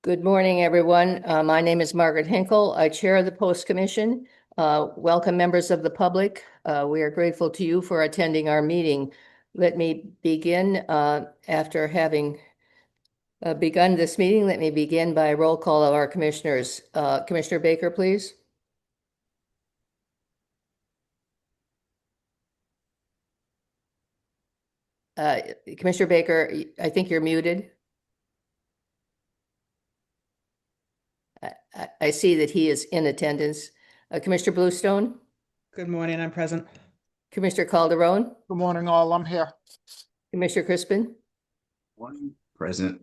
Good morning, everyone. My name is Margaret Hinkle. I chair the Post Commission. Welcome, members of the public. We are grateful to you for attending our meeting. Let me begin, after having begun this meeting, let me begin by a roll call of our commissioners. Commissioner Baker, please. Commissioner Baker, I think you're muted. I see that he is in attendance. Commissioner Bluestone? Good morning, I'm present. Commissioner Calderon? Good morning, all. I'm here. Commissioner Crispin? Morning, present.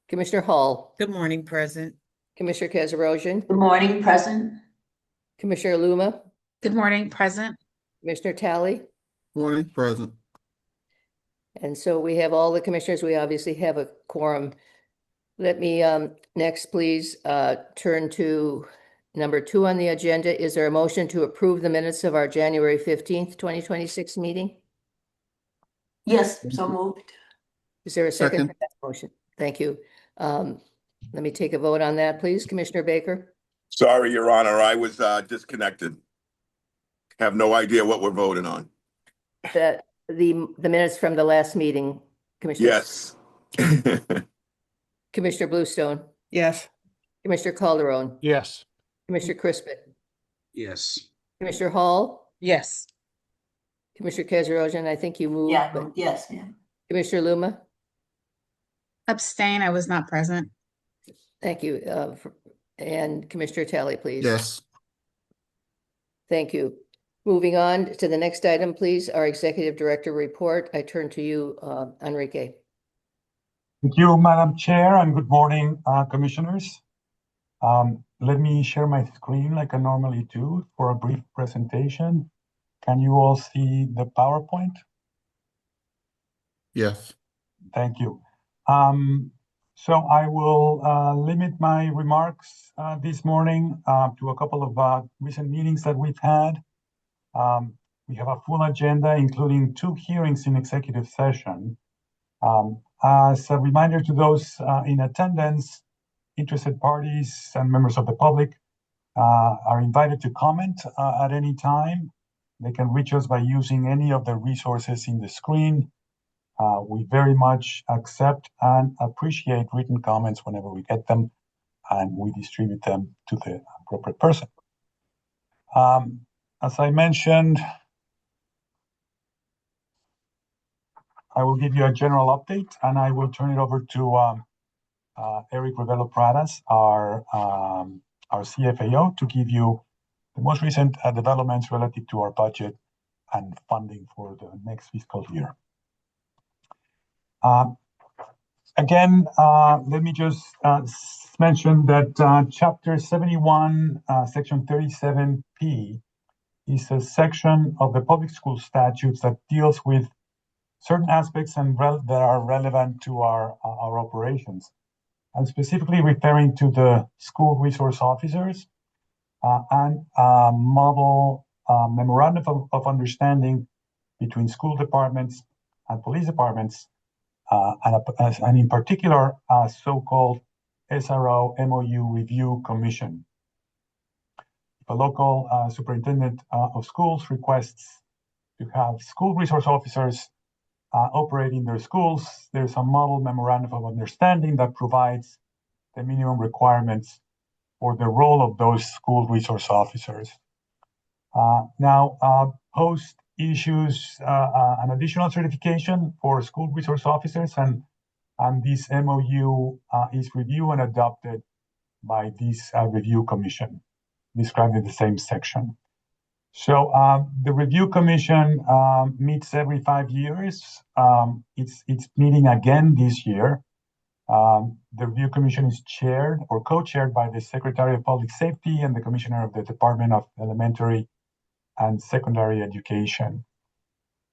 Commissioner Hall? Good morning, present. Commissioner Kazarosian? Good morning, present. Commissioner Luma? Good morning, present. Commissioner Talley? Morning, present. And so we have all the commissioners. We obviously have a quorum. Let me next, please, turn to number 2 on the agenda. Is there a motion to approve the minutes of our January 15th, 2026 meeting? Yes, so moved. Is there a second Second. for that motion? Thank you. Let me take a vote on that, please. Commissioner Baker? Sorry, Your Honor, I was disconnected. Have no idea what we're voting on. The minutes from the last meeting, Commissioner? Yes. Commissioner Bluestone? Yes. Commissioner Calderon? Yes. Commissioner Crispin? Yes. Commissioner Hall? Yes. Commissioner Kazarosian, I think you moved. Yeah, but yes, ma'am. Commissioner Luma? Abstain, I was not present. Thank you. And Commissioner Talley, please. Yes. Thank you. Moving on to the next item, please, our Executive Director report. I turn to you, Enrique. Thank you, Madam Chair, and good morning, Commissioners. Let me share my screen like I normally do for a brief presentation. Can you all see the PowerPoint? Yes. Thank you. So I will limit my remarks this morning to a couple of recent meetings that we've had. We have a full agenda, including 2 hearings in executive session. As a reminder to those in attendance, interested parties and members of the public are invited to comment at any time. They can reach us by using any of the resources in the screen. We very much accept and appreciate written comments whenever we get them, and we distribute them to the appropriate person. As I mentioned, I will give you a general update, and I will turn it over to Eric Rebello-Pradas, our CFAO, to give you the most recent developments relative to our budget and funding for the next fiscal year. Again, let me just mention that Chapter 71, Section 37P is a section of the public school statutes that deals with certain aspects that are relevant to our operations. I'm specifically referring to the school resource officers and model memorandum of understanding between school departments and police departments, and in particular, a so-called SRO MOU review commission. If a local superintendent of schools requests to have school resource officers operating their schools, there's a model memorandum of understanding that provides the minimum requirements for the role of those school resource officers. Now, Post issues an additional certification for school resource officers, and this MOU is reviewed and adopted by this review commission, described in the same section. So the review commission meets every 5 years. It's meeting again this year. The review commission is chaired or co-chaired by the Secretary of Public Safety and the Commissioner of the Department of Elementary and Secondary Education.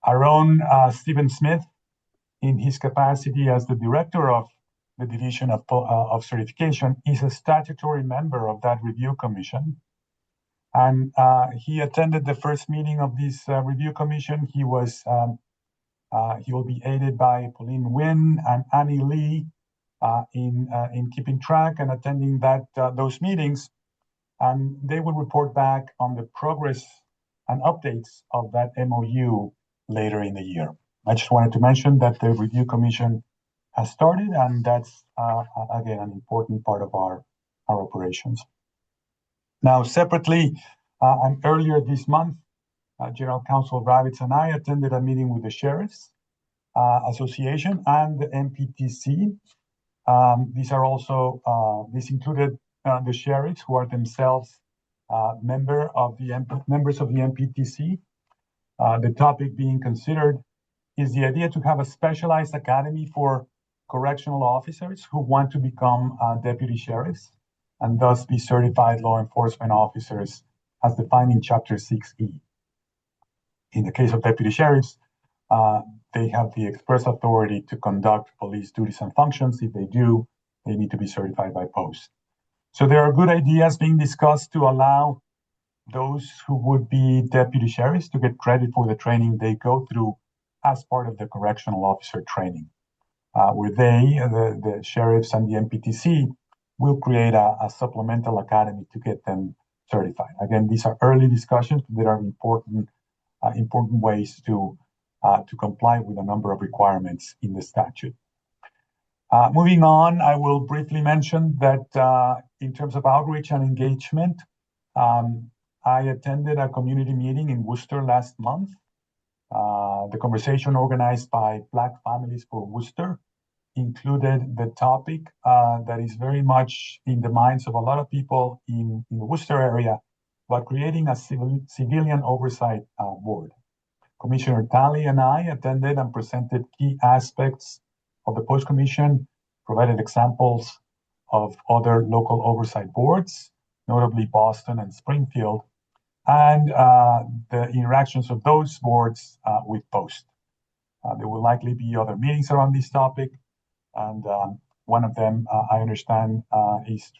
Our own Stephen Smith, in his capacity as the director of the Division of Certification, is a statutory member of that review commission. And he attended the first meeting of this review commission. He will be aided by Pauline Nguyen and Annie Lee, in keeping track and attending those meetings, and they will report back on the progress and updates of that MOU later in the year. I just wanted to mention that the review commission has started, and that's again an important part of our operations. Now, separately, and earlier this month, General Counsel Ravitz and I attended a meeting with the Sheriffs Association and the MPTC. These included the sheriffs, who are themselves members of the MPTC. The topic being considered is the idea to have a specialized academy for correctional officers who want to become deputy sheriffs and thus be certified law enforcement officers as defined in Chapter 6E. In the case of deputy sheriffs, they have the express authority to conduct police duties and functions. If they do, they need to be certified by post. So there are good ideas being discussed to allow those who would be deputy sheriffs to get credit for the training they go through as part of the correctional officer training, where the sheriffs and the MPTC, will create a supplemental academy to get them certified. Again, these are early discussions, but there are important ways to comply with a number of requirements in the statute. Moving on, I will briefly mention that in terms of outreach and engagement, I attended a community meeting in Worcester last month. The conversation organized by Black Families for Worcester included the topic that is very much in the minds of a lot of people in the Worcester area about creating a civilian oversight board. Commissioner Talley and I attended and presented key aspects of the Post Commission, provided examples of other local oversight boards, notably Boston and Springfield, and the interactions of those boards with Post. There will likely be other meetings around this topic, and one of them, I understand, is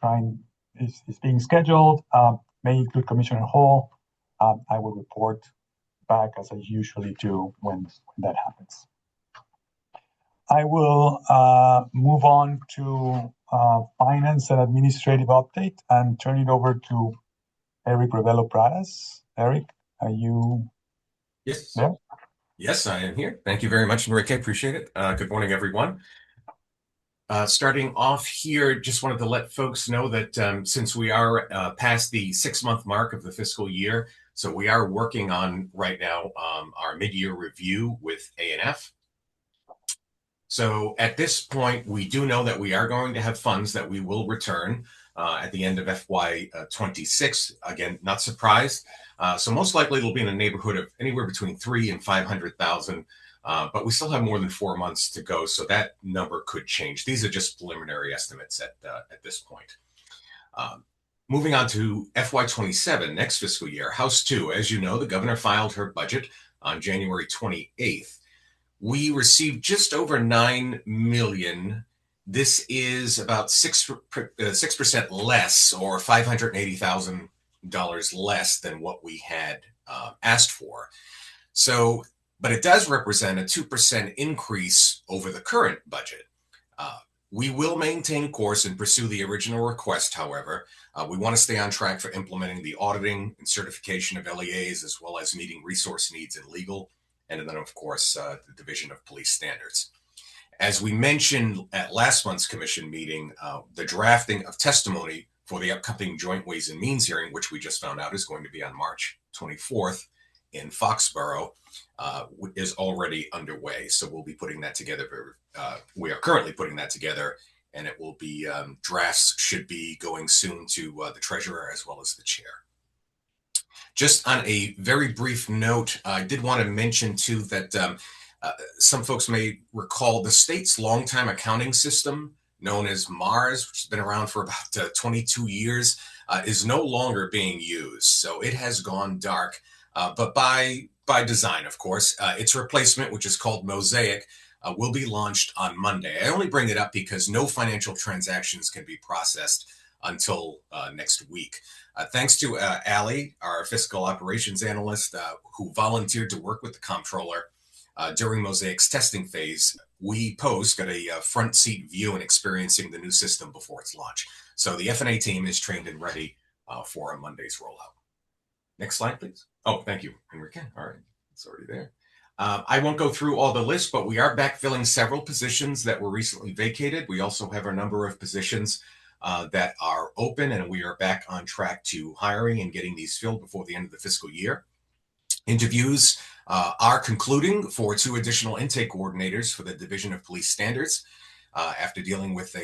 being scheduled, may include Commissioner Hall. I will report back as I usually do when that happens. I will move on to finance and administrative update and turn it over to Eric Rebello-Pradas. Eric, are you Yes. there? Yes, I am here. Thank you very much, Enrique. Appreciate it. Good morning, everyone. Starting off here, just wanted to let folks know that since we are past the 6-month mark of the fiscal year, so we are working on right now our mid-year review with A&F. So at this point, we do know that we are going to have funds that we will return at the end of FY26. Again, not surprised. So most likely it'll be in the neighborhood of anywhere between $300,000 and $500,000. But we still have more than 4 months to go, so that number could change. These are just preliminary estimates at this point. Moving on to FY27, next fiscal year, House 2. As you know, the governor filed her budget on January 28th. We received just over $9 million. This is about 6% less, or $580,000 less than what we had asked for. So, but it does represent a 2% increase over the current budget. We will maintain course and pursue the original request, however. We want to stay on track for implementing the auditing and certification of LEAs, as well as meeting resource needs in legal, and then, of course, the Division of Police Standards. As we mentioned at last month's commission meeting, the drafting of testimony for the upcoming Joint Ways and Means hearing, which we just found out is going to be on March 24th in Foxborough, is already underway. So we'll be putting that together. We are currently putting that together, and it will be, drafts should be going soon to the treasurer as well as the chair. Just on a very brief note, I did want to mention too that some folks may recall the state's longtime accounting system, known as MARS, which has been around for about 22 years, is no longer being used. So it has gone dark, but by design, of course. Its replacement, which is called Mosaic, will be launched on Monday. I only bring it up because no financial transactions can be processed until next week. Thanks to Allie, our fiscal operations analyst, who volunteered to work with the comptroller during Mosaic's testing phase. we post got a front seat view and experiencing the new system before its launch. So the F&A team is trained and ready for a Monday's rollout. Next slide, please. Oh, thank you, Enrique. All right, it's already there. I won't go through all the lists, but we are backfilling several positions that were recently vacated. We also have a number of positions that are open, and we are back on track to hiring and getting these filled before the end of the fiscal year. Interviews are concluding for 2 additional intake coordinators for the Division of Police Standards after dealing with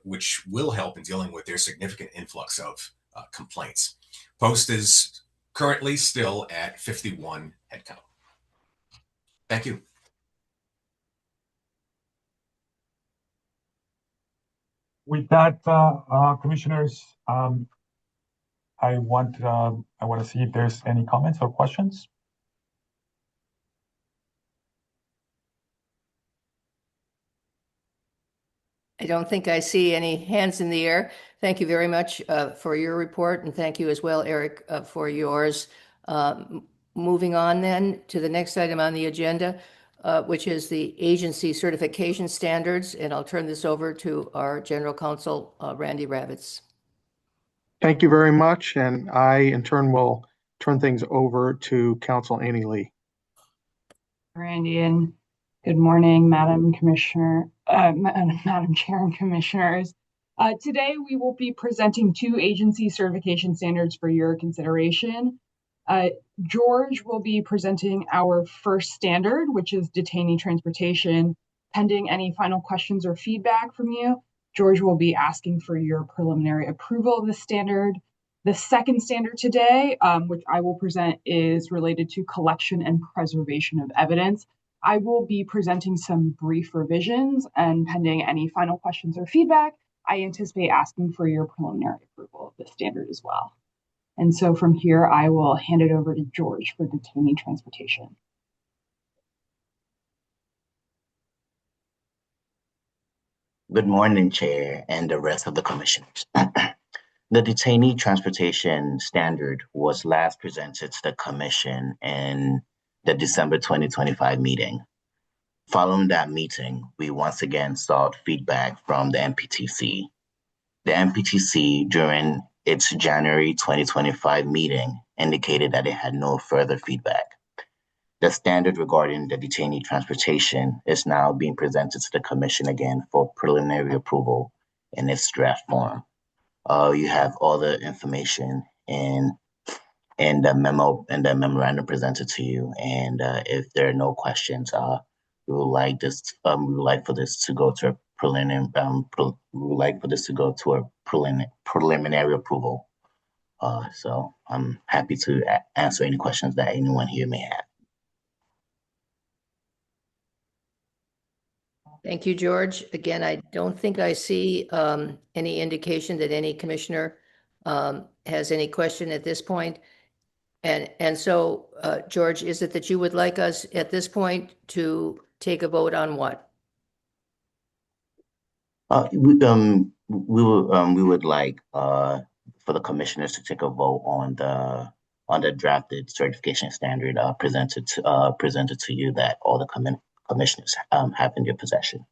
which will help in dealing with their significant influx of complaints. Post is currently still at 51 headcount. Thank you. With that, commissioners, I want to see if there's any comments or questions. I don't think I see any hands in the air. Thank you very much for your report, and thank you as well, Eric, for yours. Moving on then to the next item on the agenda, which is the agency certification standards, and I'll turn this over to our General Counsel, Randy Ravitz. Thank you very much, and I, in turn, will turn things over to Counsel Annie Lee. Randy, and good morning, Madam Commissioner, Madam Chair and Commissioners. Today, we will be presenting 2 agency certification standards for your consideration. George will be presenting our first standard, which is detainee transportation. Pending any final questions or feedback from you, George will be asking for your preliminary approval of the standard. The second standard today, which I will present, is related to collection and preservation of evidence. I will be presenting some brief revisions, and pending any final questions or feedback, I anticipate asking for your preliminary approval of the standard as well. And so from here, I will hand it over to George for detainee transportation. Good morning, Chair, and the rest of the commissioners. The detainee transportation standard was last presented to the commission in the December 2025 meeting. Following that meeting, we once again sought feedback from the MPTC. The MPTC, during its January 2025 meeting, indicated that it had no further feedback. The standard regarding the detainee transportation is now being presented to the commission again for preliminary approval in its draft form. You have all the information in the memo and the memorandum presented to you. And if there are no questions, we would like for this to go to a preliminary approval. So I'm happy to answer any questions that anyone here may have. Thank you, George. Again, I don't think I see any indication that any commissioner has any question at this point. And so, George, is it that you would like us at this point to take a vote on what? We would like for the commissioners to take a vote on the drafted certification standard presented to you that all the commissioners have in your possession.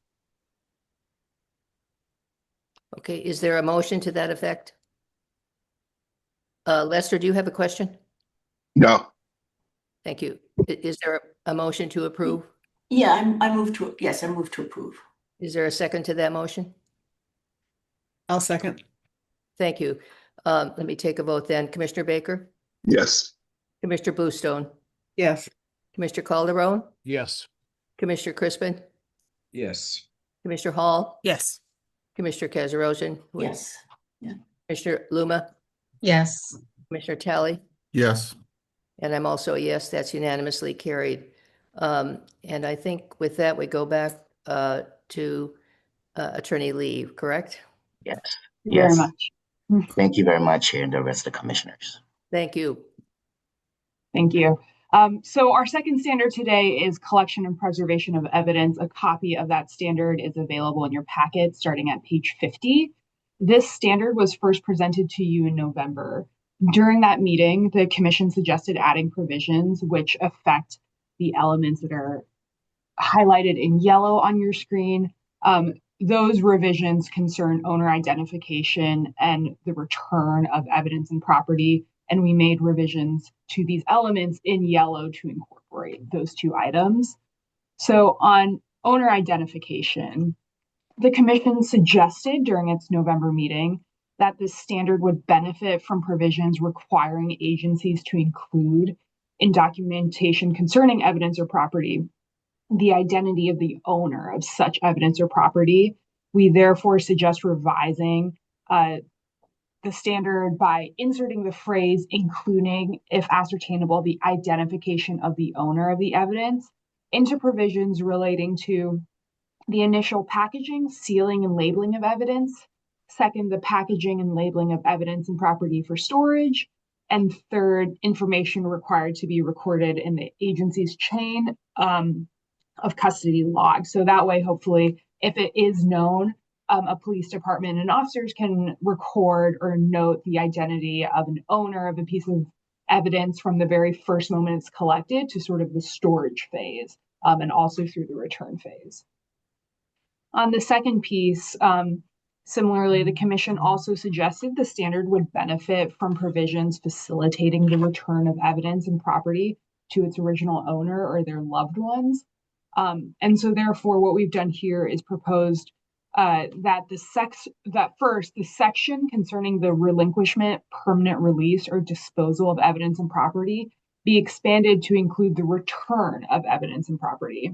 Okay, is there a motion to that effect? Lester, do you have a question? No. Thank you. Is there a motion to approve? Yeah, I move to approve. Is there a second to that motion? I'll second. Thank you. Let me take a vote then. Commissioner Baker? Yes. Commissioner Bluestone? Yes. Commissioner Calderon? Yes. Commissioner Crispin? Yes. Commissioner Hall? Yes. Commissioner Kazarosian? Yes. Commissioner Luma? Yes. Commissioner Talley? Yes. And I'm also a yes, that's unanimously carried. And I think with that, we go back to Attorney Lee, correct? Yes. Thank you very much. Thank you very much, Chair, and the rest of the commissioners. Thank you. Thank you. So our second standard today is collection and preservation of evidence. A copy of that standard is available in your packet starting at page 50. This standard was first presented to you in November. During that meeting, the commission suggested adding provisions which affect the elements that are highlighted in yellow on your screen. Those revisions concern owner identification and the return of evidence and property, and we made revisions to these elements in yellow to incorporate those two items. So on owner identification, the Commission suggested during its November meeting that this standard would benefit from provisions requiring agencies to include in documentation concerning evidence or property the identity of the owner of such evidence or property. We therefore suggest revising the standard by inserting the phrase including, if ascertainable, the identification of the owner of the evidence into provisions relating to the initial packaging, sealing, and labeling of evidence. Second, the packaging and labeling of evidence and property for storage. And third, information required to be recorded in the agency's chain of custody log. So that way, hopefully, if it is known, a police department and officers can record or note the identity of an owner of a piece of evidence from the very first moment it's collected to sort of the storage phase and also through the return phase. On the second piece, similarly, the Commission also suggested the standard would benefit from provisions facilitating the return of evidence and property to its original owner or their loved ones. And so therefore, what we've done here is proposed that the section concerning the relinquishment, permanent release, or disposal of evidence and property be expanded to include the return of evidence and property.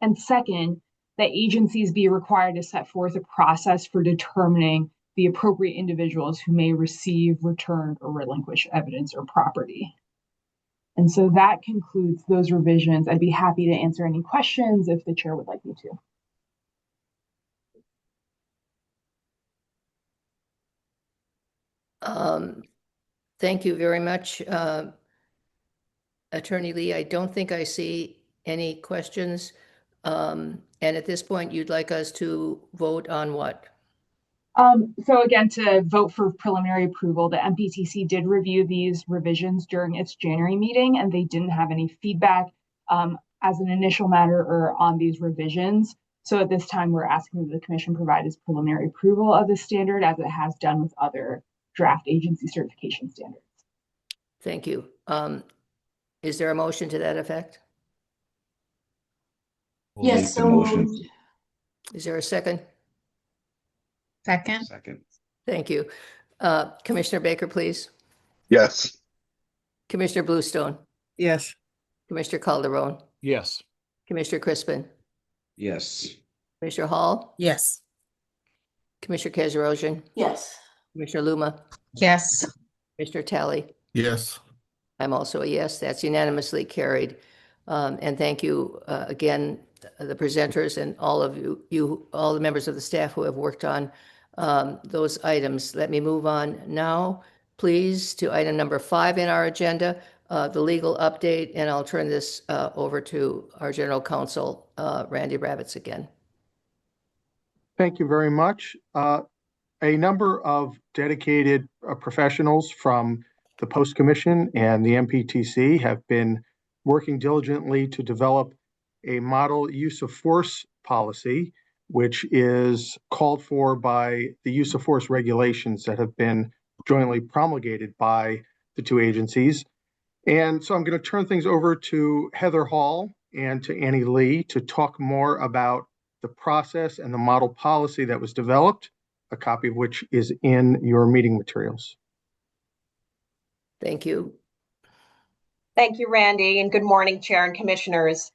And second, that agencies be required to set forth a process for determining the appropriate individuals who may receive, return, or relinquish evidence or property. And so that concludes those revisions. I'd be happy to answer any questions if the chair would like me to. Thank you very much, Attorney Lee. I don't think I see any questions. And at this point, you'd like us to vote on what? So again, to vote for preliminary approval, the MPTC did review these revisions during its January meeting, and they didn't have any feedback as an initial matter or on these revisions. So at this time, we're asking that the Commission provide its preliminary approval of the standard as it has done with other draft agency certification standards. Thank you. Is there a motion to that effect? Yes, so moved. Is there a second? Second. Thank you. Commissioner Baker, please. Yes. Commissioner Bluestone. Yes. Commissioner Calderon. Yes. Commissioner Crispin. Yes. Commissioner Hall. Yes. Commissioner Kazarosian. Yes. Commissioner Luma. Yes. Commissioner Talley. Yes. I'm also a yes. That's unanimously carried. And thank you again, the presenters and all of you, all the members of the staff who have worked on those items. Let me move on now, please, to item number 5 in our agenda, the legal update. And I'll turn this over to our General Counsel, Randy Ravitz again. Thank you very much. A number of dedicated professionals from the Post Commission and the MPTC have been working diligently to develop a model use of force policy, which is called for by the use of force regulations that have been jointly promulgated by the two agencies. And so I'm going to turn things over to Heather Hall and to Annie Lee to talk more about the process and the model policy that was developed, a copy of which is in your meeting materials. Thank you. Thank you, Randy, and good morning, Chair and Commissioners.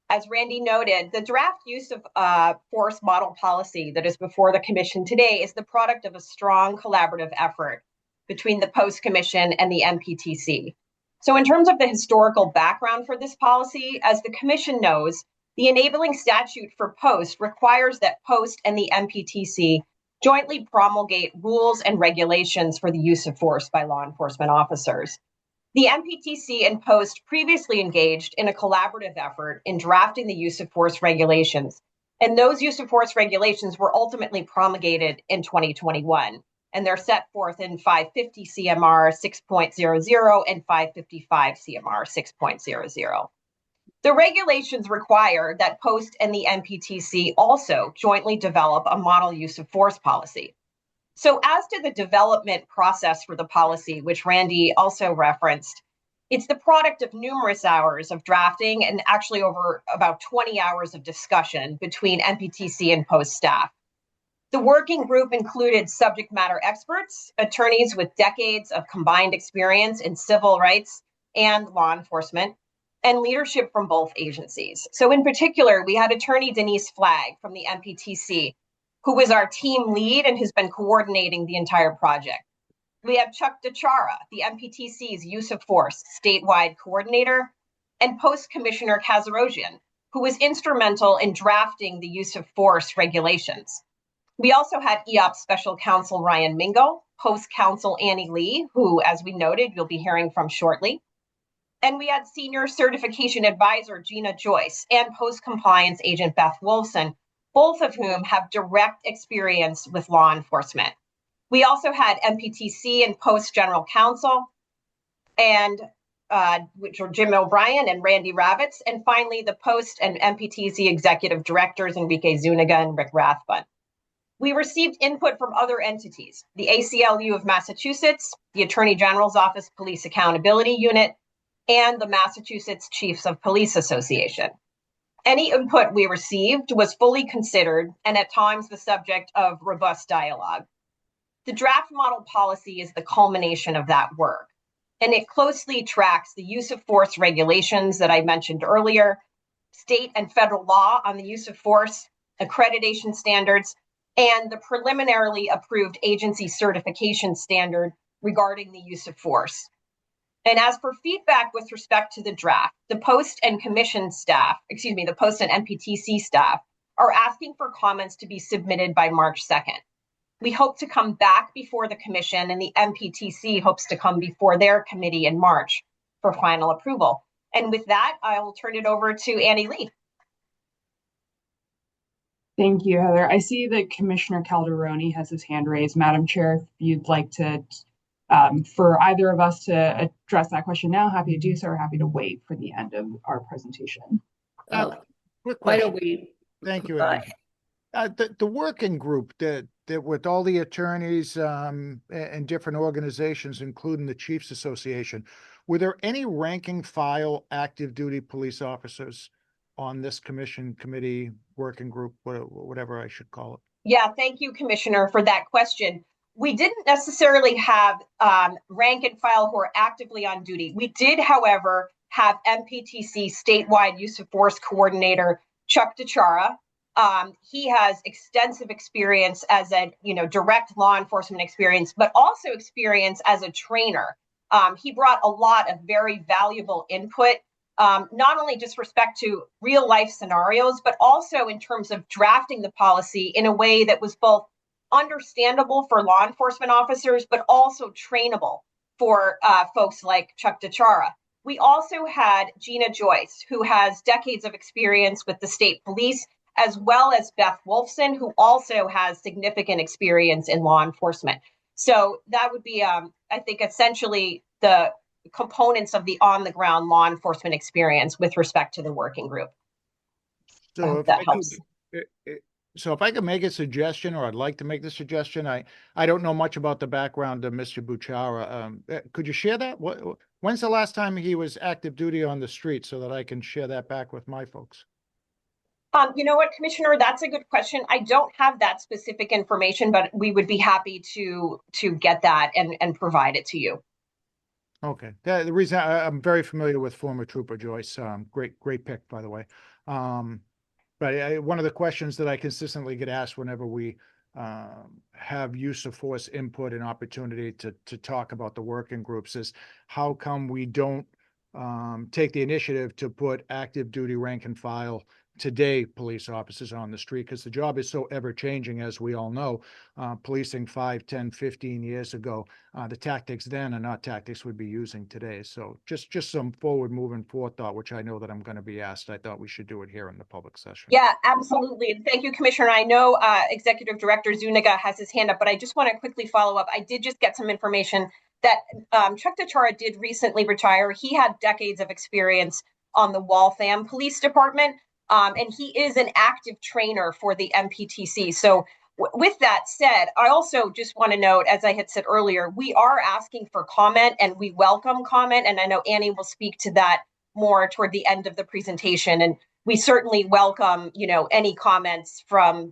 As Randy noted, the draft use of force model policy that is before the Commission today is the product of a strong collaborative effort between the Post Commission and the MPTC. So in terms of the historical background for this policy, as the Commission knows, the enabling statute for Post requires that Post and the MPTC jointly promulgate rules and regulations for the use of force by law enforcement officers. The MPTC and Post previously engaged in a collaborative effort in drafting the use of force regulations, and those use of force regulations were ultimately promulgated in 2021, and they're set forth in 550 CMR 6.00 and 555 CMR 6.00. The regulations require that Post and the MPTC also jointly develop a model use of force policy. So as to the development process for the policy, which Randy also referenced, it's the product of numerous hours of drafting and actually over about 20 hours of discussion between MPTC and Post staff. The working group included subject matter experts, attorneys with decades of combined experience in civil rights and law enforcement, and leadership from both agencies. So in particular, we had attorney Denise Flagg from the MPTC, who was our team lead and has been coordinating the entire project. We have Chuck DeChara, the MPTC's use of force statewide coordinator, and Post Commissioner Kazarosian, who was instrumental in drafting the use of force regulations. We also had EOP Special Counsel Ryan Mingo, Post Counsel Annie Lee, who, as we noted, you'll be hearing from shortly. And we had Senior Certification Advisor Gina Joyce and Post Compliance Agent Beth Wolfson, both of whom have direct experience with law enforcement. We also had MPTC and Post General Counsel, and which were Jim O'Brien and Randy Ravitz, and finally the Post and MPTC Executive Directors Enrique Zuniga and Rick Rathbun. We received input from other entities, the ACLU of Massachusetts, the Attorney General's Office Police Accountability Unit, and the Massachusetts Chiefs of Police Association. Any input we received was fully considered and at times the subject of robust dialogue. The draft model policy is the culmination of that work, and it closely tracks the use of force regulations that I mentioned earlier, state and federal law on the use of force, accreditation standards, and the preliminarily approved agency certification standard regarding the use of force. And as for feedback with respect to the draft, the Post and MPTC staff are asking for comments to be submitted by March 2nd. We hope to come back before the Commission, and the MPTC hopes to come before their committee in March for final approval. And with that, I will turn it over to Annie Lee. Thank you, Heather. I see that Commissioner Calderoni has his hand raised. Madam Chair, if you'd like to, for either of us to address that question now, happy to do so, or happy to wait for the end of our presentation. Quick Why question. don't we? Thank you, Enrique. The working group that with all the attorneys and different organizations, including the Chiefs Association, were there any ranking file active duty police officers on this committee, working group, whatever I should call it? Yeah, thank you, Commissioner, for that question. We didn't necessarily have rank and file who are actively on duty. We did, however, have MPTC statewide use of force coordinator Chuck DeChara. He has extensive experience as a direct law enforcement experience, but also experience as a trainer. He brought a lot of very valuable input, not only just respect to real life scenarios, but also in terms of drafting the policy in a way that was both understandable for law enforcement officers, but also trainable for folks like Chuck DeChara. We also had Gina Joyce, who has decades of experience with the state police, as well as Beth Wolfson, who also has significant experience in law enforcement. So that would be, I think, essentially the components of the on-the-ground law enforcement experience with respect to the working group. So if that helps. So if I could make a suggestion, or I'd like to make the suggestion, I don't know much about the background of Mr. Buchara. Could you share that? When's the last time he was active duty on the street, so that I can share that back with my folks? You know what, Commissioner, that's a good question. I don't have that specific information, but we would be happy to get that and provide it to you. Okay. The reason I'm very familiar with former Trooper Joyce. Great pick, by the way. But one of the questions that I consistently get asked whenever we have use of force input and opportunity to talk about the working groups is, how come we don't take the initiative to put active duty rank and file today police officers on the street? Because the job is so ever changing, as we all know. Policing 5, 10, 15 years ago, the tactics then are not tactics we'd be using today. So just some forward moving forethought, which I know that I'm going to be asked. I thought we should do it here in the public session. Yeah, absolutely. And thank you, Commissioner. I know Executive Director Zuniga has his hand up, but I just want to quickly follow up. I did just get some information that Chuck DeChara did recently retire. He had decades of experience on the Waltham Police Department. And he is an active trainer for the MPTC. So with that said, I also just want to note, as I had said earlier, we are asking for comment and we welcome comment. And I know Annie will speak to that more toward the end of the presentation. And we certainly welcome, any comments from,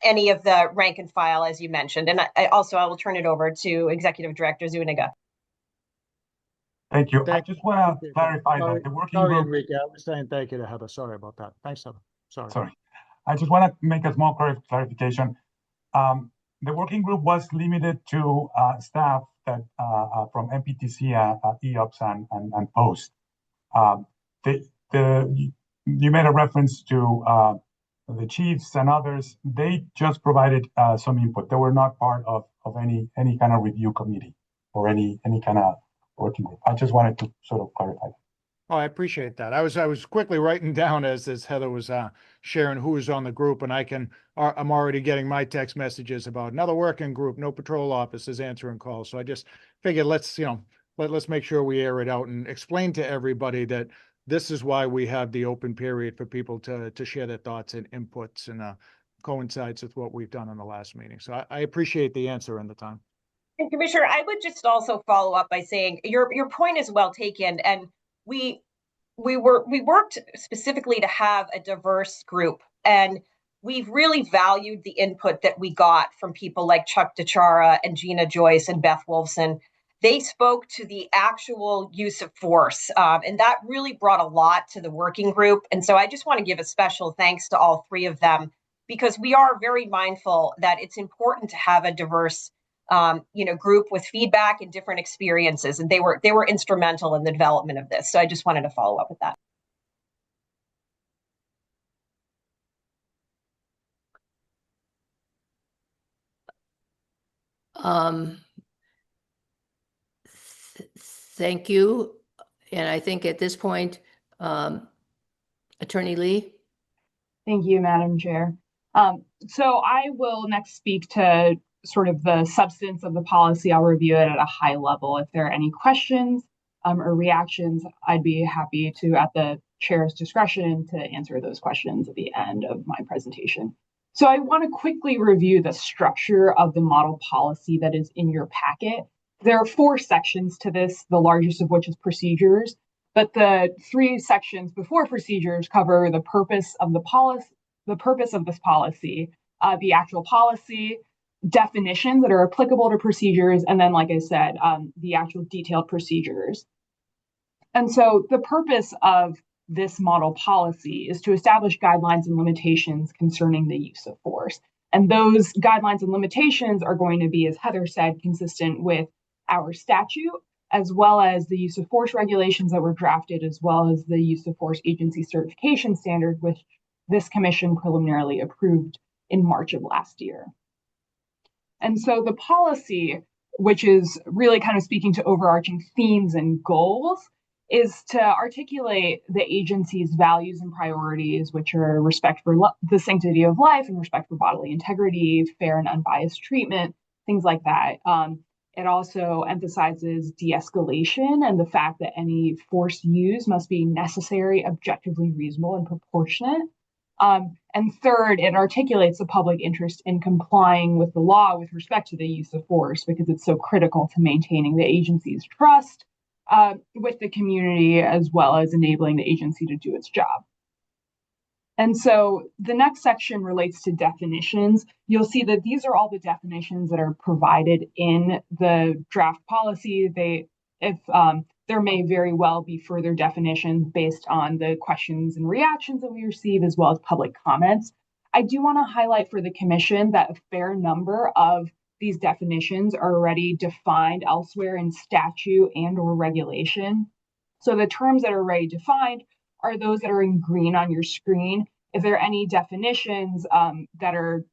any of the rank and file, as you mentioned. And I will turn it over to Executive Director Zuniga. Thank you. I Thank just want to you. clarify Sorry, that the working sorry, group. Enrique, I was saying thank you to Heather. Sorry about that. Thanks, Heather. Sorry. I just want to make a small clarification. The working group was limited to staff that from MPTC, EOPS, and Post. You made a reference to the chiefs and others. They just provided some input. They were not part of any kind of review committee or any kind of working group. I just wanted to sort of clarify that. Oh, I appreciate that. I was quickly writing down as Heather was sharing who was on the group, and I'm already getting my text messages about another working group, no patrol officers answering calls. So I just figured let's make sure we air it out and explain to everybody that this is why we have the open period for people to share their thoughts and inputs, and coincides with what we've done in the last meeting. So I appreciate the answer and the time. And Commissioner, I would just also follow up by saying your point is well taken, and we worked specifically to have a diverse group, and we've really valued the input that we got from people like Chuck DeChara and Gina Joyce and Beth Wolfson. They spoke to the actual use of force, and that really brought a lot to the working group. And so I just want to give a special thanks to all three of them, because we are very mindful that it's important to have a diverse group with feedback and different experiences, and they were instrumental in the development of this. So I just wanted to follow up with that. Thank you. And I think at this point, Attorney Lee. Thank you, Madam Chair. So I will next speak to sort of the substance of the policy. I'll review it at a high level. If there are any questions or reactions, I'd be happy to, at the chair's discretion, to answer those questions at the end of my presentation. So I want to quickly review the structure of the model policy that is in your packet. There are 4 sections to this, the largest of which is procedures, but the 3 sections before procedures cover the purpose of the policy, the purpose of this policy, the actual policy, definitions that are applicable to procedures, and then, like I said, the actual detailed procedures. And so the purpose of this model policy is to establish guidelines and limitations concerning the use of force. And those guidelines and limitations are going to be, as Heather said, consistent with our statute, as well as the use of force regulations that were drafted, as well as the use of force agency certification standard, which this commission preliminarily approved in March of last year. And so the policy, which is really kind of speaking to overarching themes and goals, is to articulate the agency's values and priorities, which are respect for the sanctity of life and respect for bodily integrity, fair and unbiased treatment, things like that. It also emphasizes de-escalation and the fact that any force used must be necessary, objectively reasonable, and proportionate. And third, it articulates the public interest in complying with the law with respect to the use of force, because it's so critical to maintaining the agency's trust with the community, as well as enabling the agency to do its job. And so the next section relates to definitions. You'll see that these are all the definitions that are provided in the draft policy. There may very well be further definitions based on the questions and reactions that we receive, as well as public comments. I do want to highlight for the commission that a fair number of these definitions are already defined elsewhere in statute and or regulation. So the terms that are already defined are those that are in green on your screen. If there are any definitions that are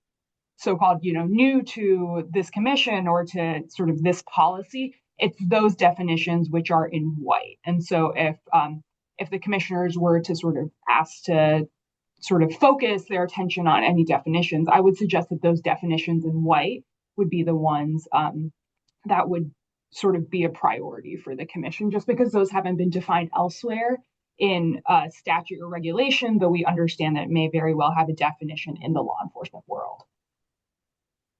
so-called, new to this commission or to sort of this policy, it's those definitions which are in white. And so if the commissioners were to sort of ask to sort of focus their attention on any definitions, I would suggest that those definitions in white would be the ones that would sort of be a priority for the commission, just because those haven't been defined elsewhere in statute or regulation, though we understand that it may very well have a definition in the law enforcement world.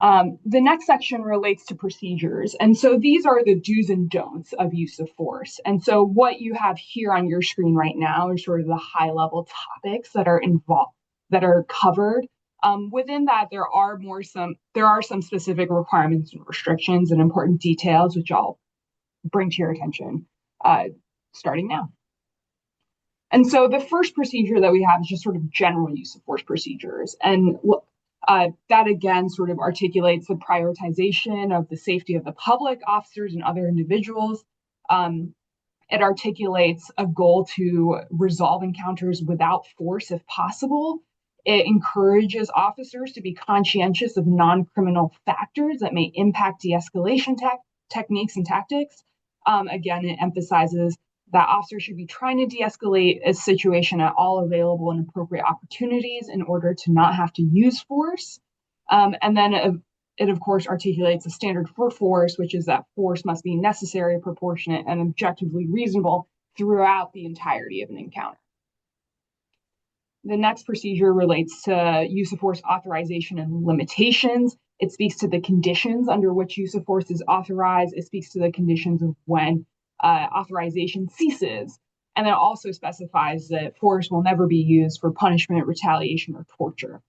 The next section relates to procedures. And so these are the do's and don'ts of use of force. And so what you have here on your screen right now are sort of the high level topics that are involved, that are covered. Within that, there are some specific requirements and restrictions and important details, which I'll bring to your attention starting now. And so the first procedure that we have is just sort of general use of force procedures. And that again sort of articulates the prioritization of the safety of the public, officers, and other individuals. It articulates a goal to resolve encounters without force if possible. It encourages officers to be conscientious of non-criminal factors that may impact de-escalation techniques and tactics. Again, it emphasizes that officers should be trying to de-escalate a situation at all available and appropriate opportunities in order to not have to use force. And then it, of course, articulates a standard for force, which is that force must be necessary, proportionate, and objectively reasonable throughout the entirety of an encounter. The next procedure relates to use of force authorization and limitations. It speaks to the conditions under which use of force is authorized. It speaks to the conditions of when authorization ceases. And then it also specifies that force will never be used for punishment, retaliation, or torture.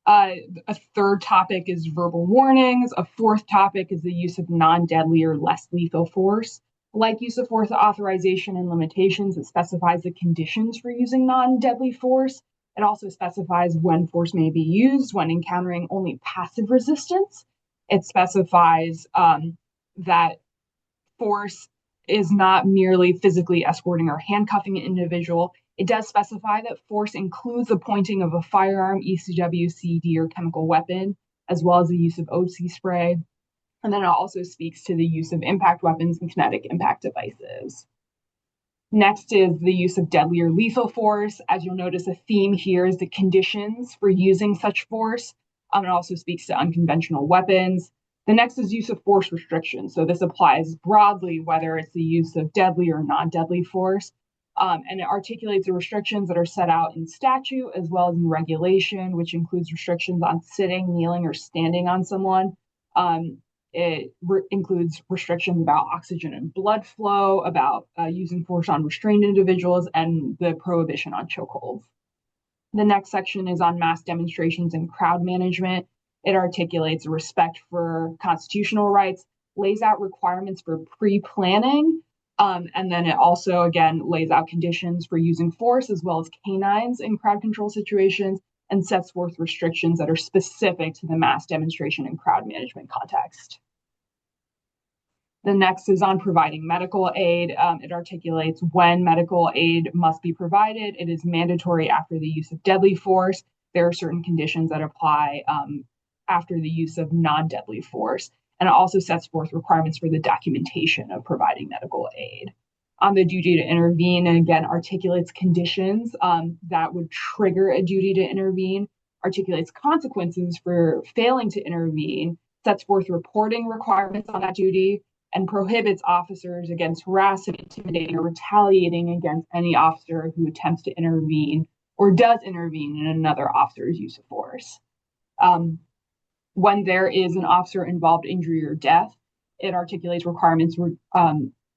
A third topic is verbal warnings. A fourth topic is the use of non-deadly or less lethal force. Like use of force authorization and limitations, it specifies the conditions for using non-deadly force. It also specifies when force may be used when encountering only passive resistance. It specifies that force is not merely physically escorting or handcuffing an individual. It does specify that force includes the pointing of a firearm, ECW, CED, or chemical weapon, as well as the use of OC spray. And then it also speaks to the use of impact weapons and kinetic impact devices. Next is the use of deadly or lethal force. As you'll notice, a theme here is the conditions for using such force. It also speaks to unconventional weapons. The next is use of force restriction. So this applies broadly, whether it's the use of deadly or non-deadly force. And it articulates the restrictions that are set out in statute as well as in regulation, which includes restrictions on sitting, kneeling, or standing on someone. It includes restrictions about oxygen and blood flow, about using force on restrained individuals, and the prohibition on chokeholds. The next section is on mass demonstrations and crowd management. It articulates respect for constitutional rights, lays out requirements for pre-planning, and then it also, again, lays out conditions for using force as well as canines in crowd control situations, and sets forth restrictions that are specific to the mass demonstration and crowd management context. The next is on providing medical aid. It articulates when medical aid must be provided. It is mandatory after the use of deadly force. There are certain conditions that apply after the use of non-deadly force. And it also sets forth requirements for the documentation of providing medical aid. On the duty to intervene, and again, articulates conditions that would trigger a duty to intervene, articulates consequences for failing to intervene, sets forth reporting requirements on that duty, and prohibits officers against harassing, intimidating, or retaliating against any officer who attempts to intervene or does intervene in another officer's use of force. When there is an officer-involved injury or death, it articulates requirements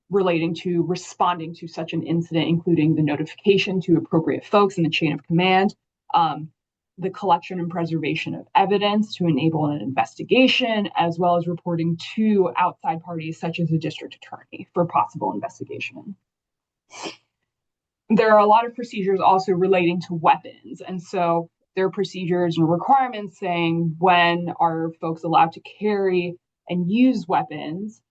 relating to responding to such an incident, including the notification to appropriate folks in the chain of command, the collection and preservation of evidence to enable an investigation, as well as reporting to outside parties such as the district attorney for possible investigation. There are a lot of procedures also relating to weapons. And so there are procedures and requirements saying when are folks allowed to carry and use weapons.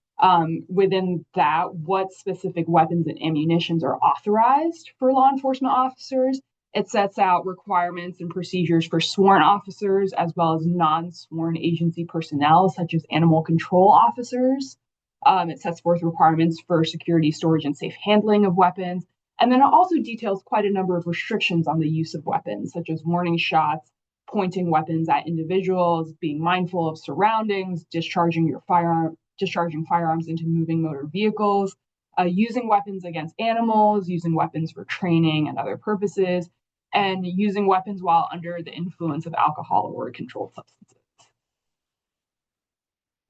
Within that, what specific weapons and ammunitions are authorized for law enforcement officers. It sets out requirements and procedures for sworn officers as well as non-sworn agency personnel, such as animal control officers. It sets forth requirements for security, storage, and safe handling of weapons. And then it also details quite a number of restrictions on the use of weapons, such as warning shots, pointing weapons at individuals, being mindful of surroundings, discharging firearms into moving motor vehicles, using weapons against animals, using weapons for training and other purposes, and using weapons while under the influence of alcohol or controlled substances.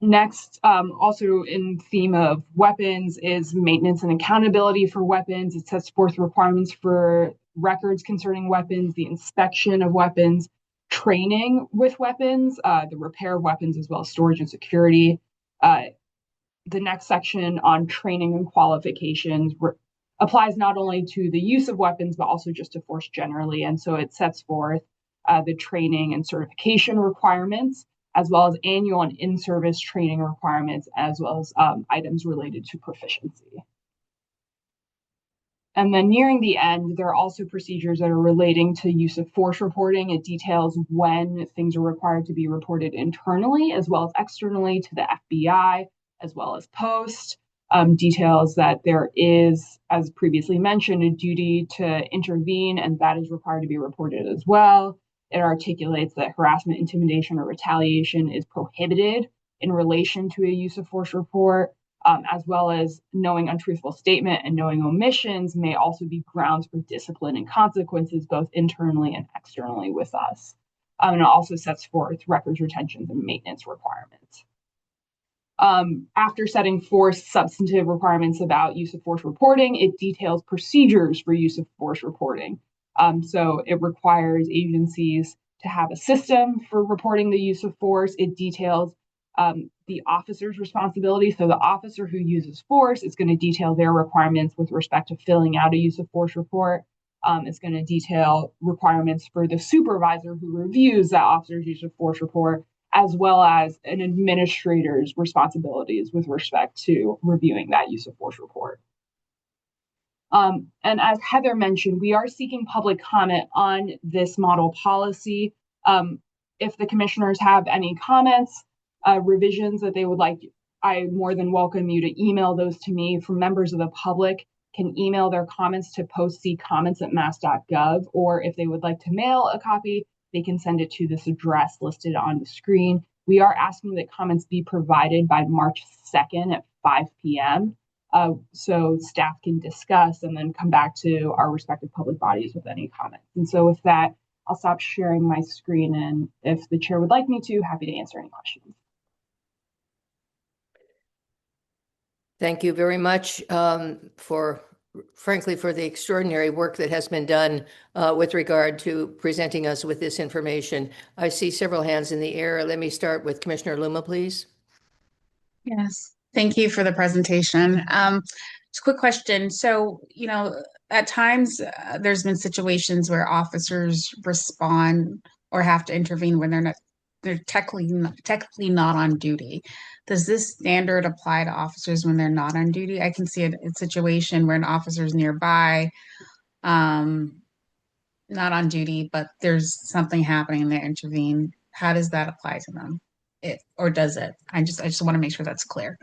Next, also in theme of weapons, is maintenance and accountability for weapons. It sets forth requirements for records concerning weapons, the inspection of weapons, training with weapons, the repair of weapons, as well as storage and security. The next section on training and qualifications applies not only to the use of weapons, but also just to force generally. And so it sets forth the training and certification requirements, as well as annual and in-service training requirements, as well as items related to proficiency. And then nearing the end, there are also procedures that are relating to use of force reporting. It details when things are required to be reported internally, as well as externally to the FBI, as well as post. Details that there is, as previously mentioned, a duty to intervene, and that is required to be reported as well. It articulates that harassment, intimidation, or retaliation is prohibited in relation to a use of force report, as well as knowing untruthful statement and knowing omissions may also be grounds for discipline and consequences, both internally and externally with us. And it also sets forth records retentions and maintenance requirements. After setting forth substantive requirements about use of force reporting, it details procedures for use of force reporting. So it requires agencies to have a system for reporting the use of force. It details the officer's responsibility. So the officer who uses force is going to detail their requirements with respect to filling out a use of force report. It's going to detail requirements for the supervisor who reviews that officer's use of force report, as well as an administrator's responsibilities with respect to reviewing that use of force report. And as Heather mentioned, we are seeking public comment on this model policy. If the commissioners have any comments, revisions that they would like, I more than welcome you to email those to me. For members of the public can email their comments to postccomments@mass.gov, or if they would like to mail a copy, they can send it to this address listed on the screen. We are asking that comments be provided by March 2nd at 5 p.m. So staff can discuss and then come back to our respective public bodies with any comments. And so with that, I'll stop sharing my screen, and if the chair would like me to, happy to answer any questions. Thank you very much frankly, for the extraordinary work that has been done with regard to presenting us with this information. I see several hands in the air. Let me start with Commissioner Luma, please. Yes, thank you for the presentation. Just a quick question. So, at times there's been situations where officers respond or have to intervene when they're technically not on duty. Does this standard apply to officers when they're not on duty? I can see a situation where an officer is nearby, not on duty, but there's something happening and they intervene. How does that apply to them? Or does it? I just want to make sure that's clear.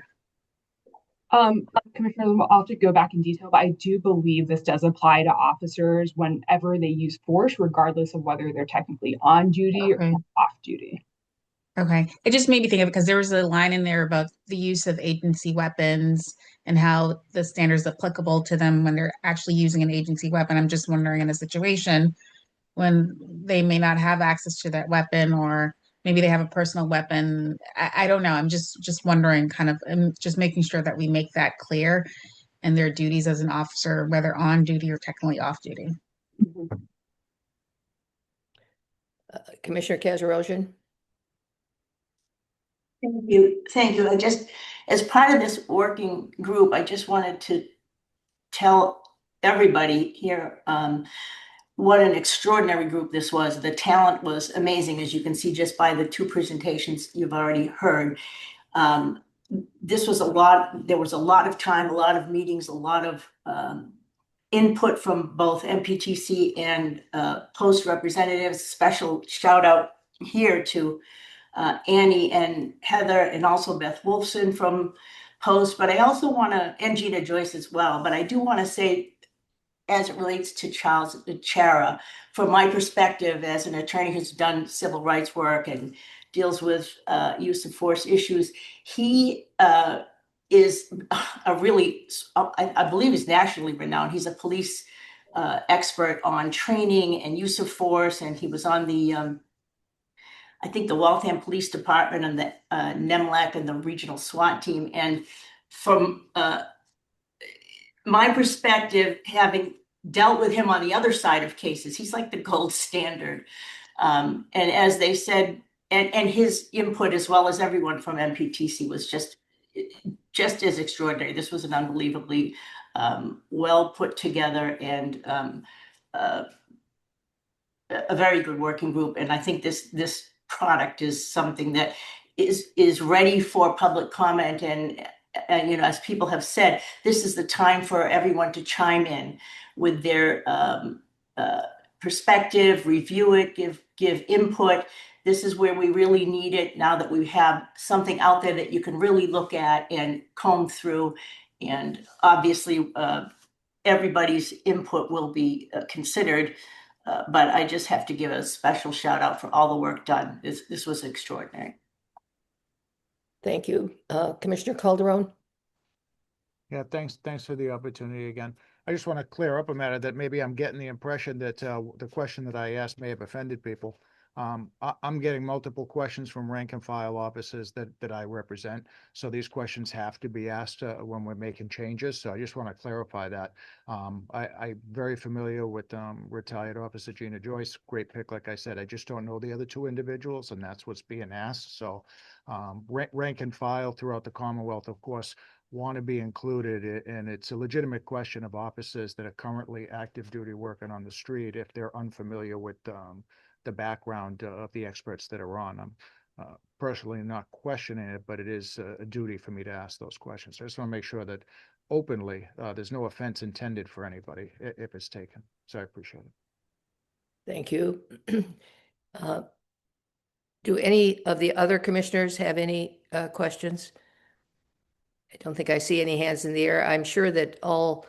Commissioner, I'll have to go back in detail, but I do believe this does apply to officers whenever they use force, regardless of whether they're technically on duty or off duty. Okay. It just made me think of it because there was a line in there about the use of agency weapons and how the standard is applicable to them when they're actually using an agency weapon. I'm just wondering, in a situation when they may not have access to that weapon, or maybe they have a personal weapon. I don't know. I'm just wondering, just making sure that we make that clear in their duties as an officer, whether on duty or technically off duty. Commissioner Kazarosian. Thank you. I just, as part of this working group, I just wanted to tell everybody here what an extraordinary group this was. The talent was amazing, as you can see just by the two presentations you've already heard. This was there was a lot of time, a lot of meetings, a lot of input from both MPTC and post representatives. Special shout out here to Annie and Heather, and also Beth Wolfson from Post, but I also want to, and Gina Joyce as well, but I do want to say, as it relates to Charles Chara, from my perspective as an attorney who's done civil rights work and deals with use of force issues, he is a really, I believe he's nationally renowned. He's a police expert on training and use of force, and he was on the, I think, the Waltham Police Department and the NEMLAC and the regional SWAT team. And from my perspective, having dealt with him on the other side of cases, he's like the gold standard. And as they said, and his input, as well as everyone from MPTC, was just as extraordinary. This was an unbelievably well put together and a very good working group. And I think this product is something that is ready for public comment. And you know, as people have said, this is the time for everyone to chime in with their perspective, review it, give input. This is where we really need it now that we have something out there that you can really look at and comb through. And obviously, everybody's input will be considered. But I just have to give a special shout out for all the work done. This was extraordinary. Thank you. Commissioner Calderon? Yeah, thanks for the opportunity again. I just want to clear up a matter that maybe I'm getting the impression that the question that I asked may have offended people. I'm getting multiple questions from rank and file officers that I represent. So these questions have to be asked when we're making changes. So I just want to clarify that. I'm very familiar with retired Officer Gina Joyce. Great pick, like I said. I just don't know the other two individuals, and that's what's being asked. So rank and file throughout the Commonwealth, of course, want to be included, and it's a legitimate question of officers that are currently active duty working on the street if they're unfamiliar with the background of the experts that are on. I'm personally not questioning it, but it is a duty for me to ask those questions. So I just want to make sure that openly there's no offense intended for anybody if it's taken. So I appreciate it. Thank you. Do any of the other commissioners have any questions? I don't think I see any hands in the air. I'm sure that all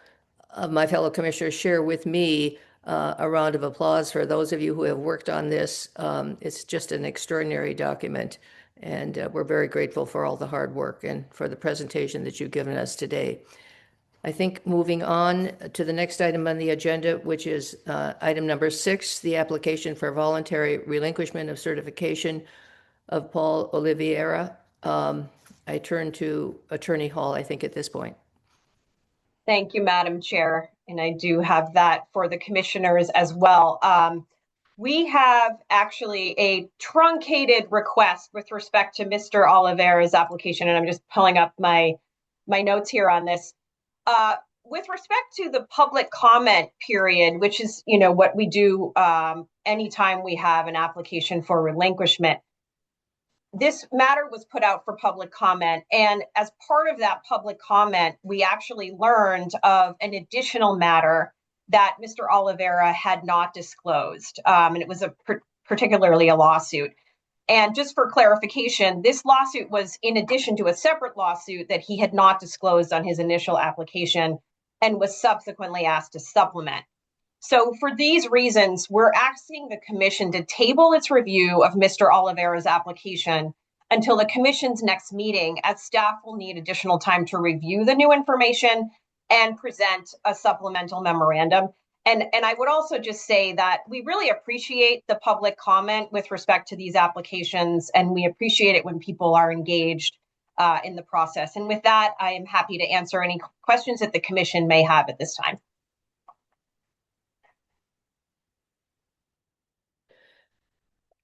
of my fellow commissioners share with me a round of applause for those of you who have worked on this. It's just an extraordinary document, and we're very grateful for all the hard work and for the presentation that you've given us today. I think moving on to the next item on the agenda, which is item number 6, the application for voluntary relinquishment of certification of Paul Oliveira. I turn to Attorney Hall, I think, at this point. Thank you, Madam Chair. And I do have that for the commissioners as well. We have actually a truncated request with respect to Mr. Oliveira's application, and I'm just pulling up my notes here on this. With respect to the public comment period, which is, you know, what we do anytime we have an application for relinquishment, this matter was put out for public comment. And as part of that public comment, we actually learned of an additional matter that Mr. Oliveira had not disclosed. And it was particularly a lawsuit. And just for clarification, this lawsuit was in addition to a separate lawsuit that he had not disclosed on his initial application and was subsequently asked to supplement. So for these reasons, we're asking the commission to table its review of Mr. Oliveira's application until the commission's next meeting, as staff will need additional time to review the new information and present a supplemental memorandum. And I would also just say that we really appreciate the public comment with respect to these applications, and we appreciate it when people are engaged in the process. And with that, I am happy to answer any questions that the commission may have at this time.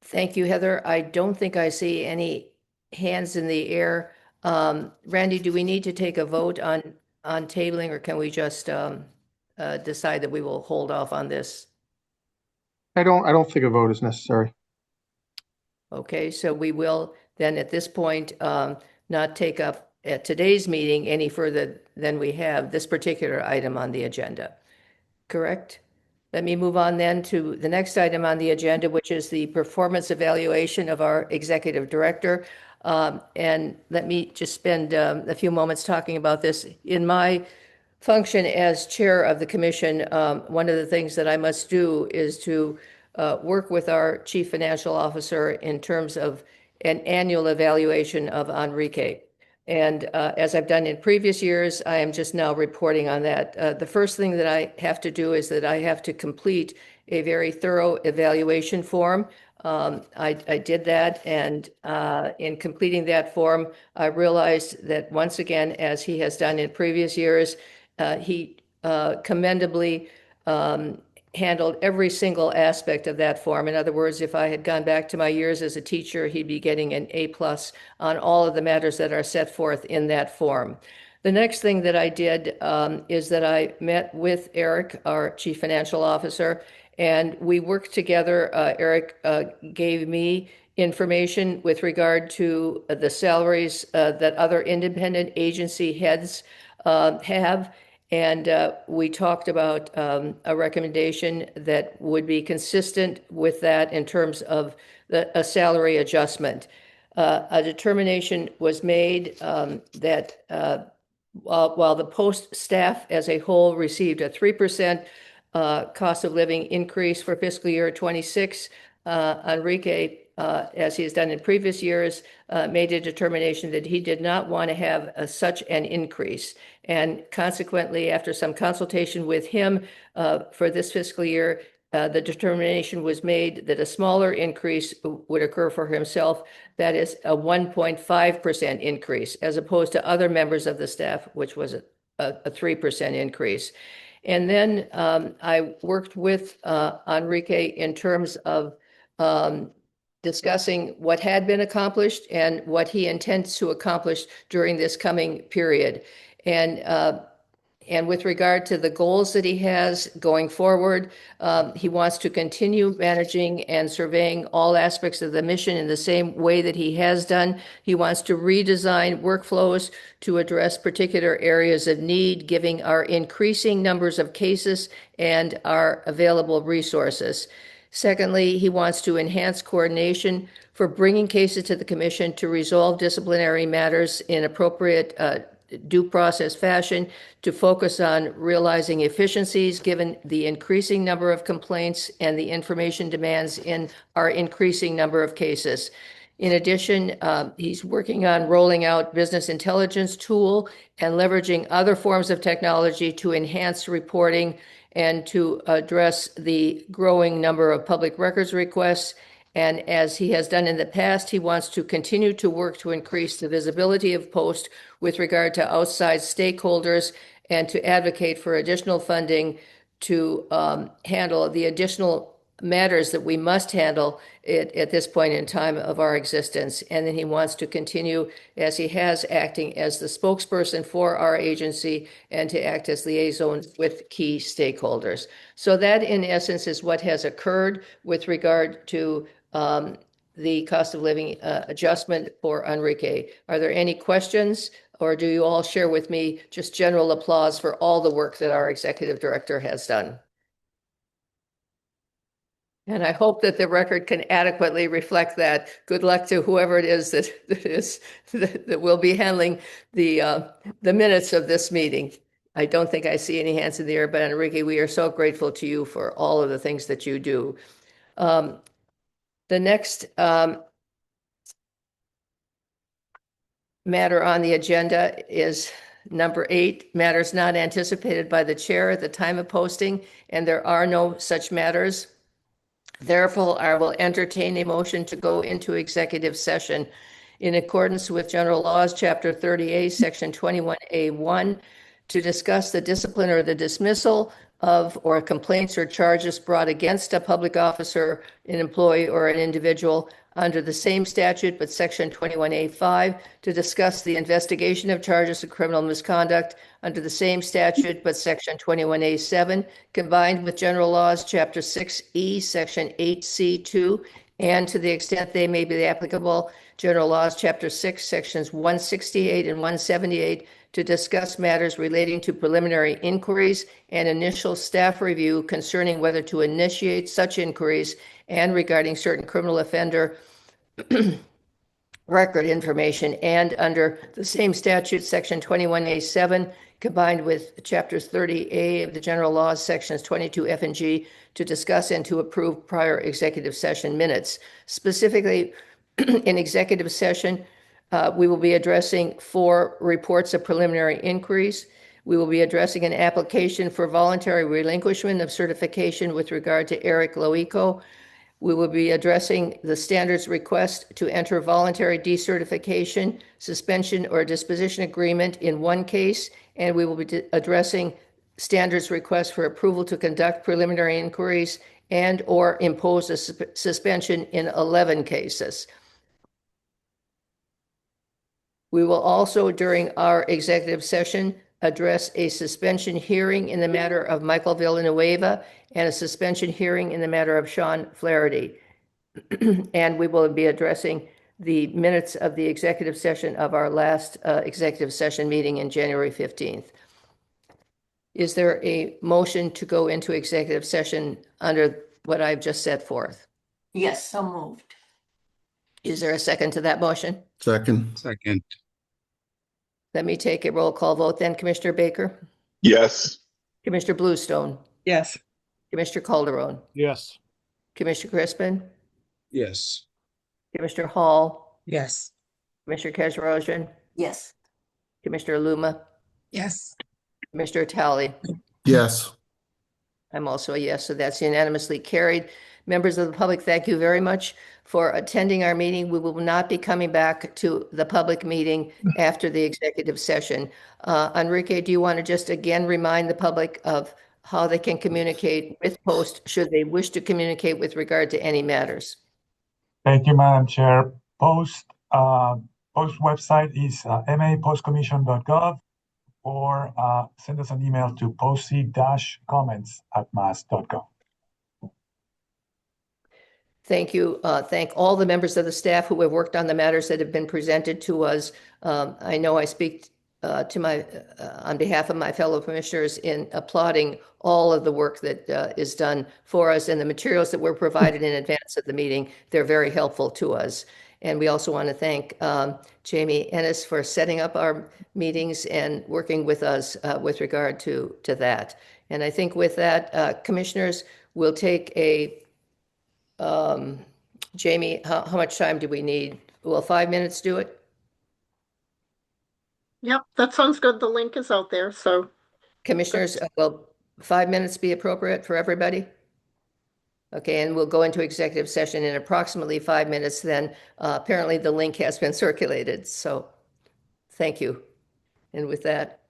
Thank you, Heather. I don't think I see any hands in the air. Randy, do we need to take a vote on tabling, or can we just decide that we will hold off on this? I don't think a vote is necessary. Okay, so we will then at this point not take up at today's meeting any further than we have this particular item on the agenda. Correct? Let me move on then to the next item on the agenda, which is the performance evaluation of our executive director. And let me just spend a few moments talking about this. In my function as chair of the commission, one of the things that I must do is to work with our chief financial officer in terms of an annual evaluation of Enrique. And as I've done in previous years, I am just now reporting on that. The first thing that I have to do is that I have to complete a very thorough evaluation form. I did that, and in completing that form, I realized that once again, as he has done in previous years, he commendably handled every single aspect of that form. In other words, if I had gone back to my years as a teacher, he'd be getting an A+ on all of the matters that are set forth in that form. The next thing that I did is that I met with Eric, our Chief Financial Officer, and we worked together. Eric gave me information with regard to the salaries that other independent agency heads have. And we talked about a recommendation that would be consistent with that in terms of a salary adjustment. A determination was made that while the post staff as a whole received a 3% cost of living increase for fiscal year 26, Enrique, as he has done in previous years, made a determination that he did not want to have such an increase. And consequently, after some consultation with him for this fiscal year, the determination was made that a smaller increase would occur for himself. That is a 1.5% increase, as opposed to other members of the staff, which was a 3% increase. And then I worked with Enrique in terms of discussing what had been accomplished and what he intends to accomplish during this coming period. And with regard to the goals that he has going forward, he wants to continue managing and surveying all aspects of the mission in the same way that he has done. He wants to redesign workflows to address particular areas of need, giving our increasing numbers of cases and our available resources. Secondly, he wants to enhance coordination for bringing cases to the commission to resolve disciplinary matters in appropriate due process fashion, to focus on realizing efficiencies given the increasing number of complaints and the information demands in our increasing number of cases. In addition, he's working on rolling out business intelligence tool and leveraging other forms of technology to enhance reporting and to address the growing number of public records requests. And as he has done in the past, he wants to continue to work to increase the visibility of Post with regard to outside stakeholders and to advocate for additional funding to handle the additional matters that we must handle at this point in time of our existence. And then he wants to continue, as he has, acting as the spokesperson for our agency and to act as liaison with key stakeholders. So that, in essence, is what has occurred with regard to the cost of living adjustment for Enrique. Are there any questions, or do you all share with me just general applause for all the work that our executive director has done? And I hope that the record can adequately reflect that. Good luck to whoever it is that will be handling the minutes of this meeting. I don't think I see any hands in the air, but Enrique, we are so grateful to you for all of the things that you do. The next matter on the agenda is number 8, matters not anticipated by the chair at the time of posting, and there are no such matters. Therefore, I will entertain a motion to go into executive session in accordance with General Laws, Chapter 30A, Section 21A1, to discuss the discipline or the dismissal of or complaints or charges brought against a public officer, an employee, or an individual under the same statute, but Section 21A5, to discuss the investigation of charges of criminal misconduct under the same statute, but Section 21A7, combined with General Laws, Chapter 6E, Section 8C2, and to the extent they may be applicable, General Laws, Chapter 6, Sections 168 and 178, to discuss matters relating to preliminary inquiries and initial staff review concerning whether to initiate such inquiries and regarding certain criminal offender record information, and under the same statute, Section 21A7, combined with Chapters 30A of the General Laws, Sections 22F and G, to discuss and to approve prior executive session minutes. Specifically, in executive session, We will be addressing 4 reports of preliminary inquiries. We will be addressing an application for voluntary relinquishment of certification with regard to Eric Loico. We will be addressing the standards request to enter voluntary decertification, suspension, or disposition agreement in 1 case, and we will be addressing standards request for approval to conduct preliminary inquiries and/or impose a suspension in 11 cases. We will also, during our executive session, address a suspension hearing in the matter of Michael Villanueva and a suspension hearing in the matter of Sean Flaherty. And we will be addressing the minutes of the executive session of our last executive session meeting in January 15th. Is there a motion to go into executive session under what I've just set forth? Yes, so moved. Is there a second to that motion? Second. Second. Let me take a roll call vote then. Commissioner Baker? Yes. Commissioner Bluestone? Yes. Commissioner Calderon? Yes. Commissioner Crispin? Yes. Commissioner Hall? Yes. Commissioner Kesherossian? Yes. Commissioner Luma? Yes. Commissioner Talley? Yes. I'm also a yes, so that's unanimously carried. Members of the public, thank you very much for attending our meeting. We will not be coming back to the public meeting after the executive session. Enrique, do you want to just again remind the public of how they can communicate with Post should they wish to communicate with regard to any matters? Thank you, Madam Chair. Post website is mapostcommission.gov, or send us an email to posty-comments@mass.gov. Thank you. Thank all the members of the staff who have worked on the matters that have been presented to us. I know I speak on behalf of my fellow commissioners in applauding all of the work that is done for us, and the materials that were provided in advance of the meeting. They're very helpful to us. And we also want to thank Jamie Ennis for setting up our meetings and working with us with regard to that. And I think with that, commissioners, we'll take a Jamie, how much time do we need? Will 5 minutes do it? Yep, that sounds good. The link is out there, so. Commissioners, will 5 minutes be appropriate for everybody? Okay, and we'll go into executive session in approximately 5 minutes then. Apparently the link has been circulated, so thank you. And with that,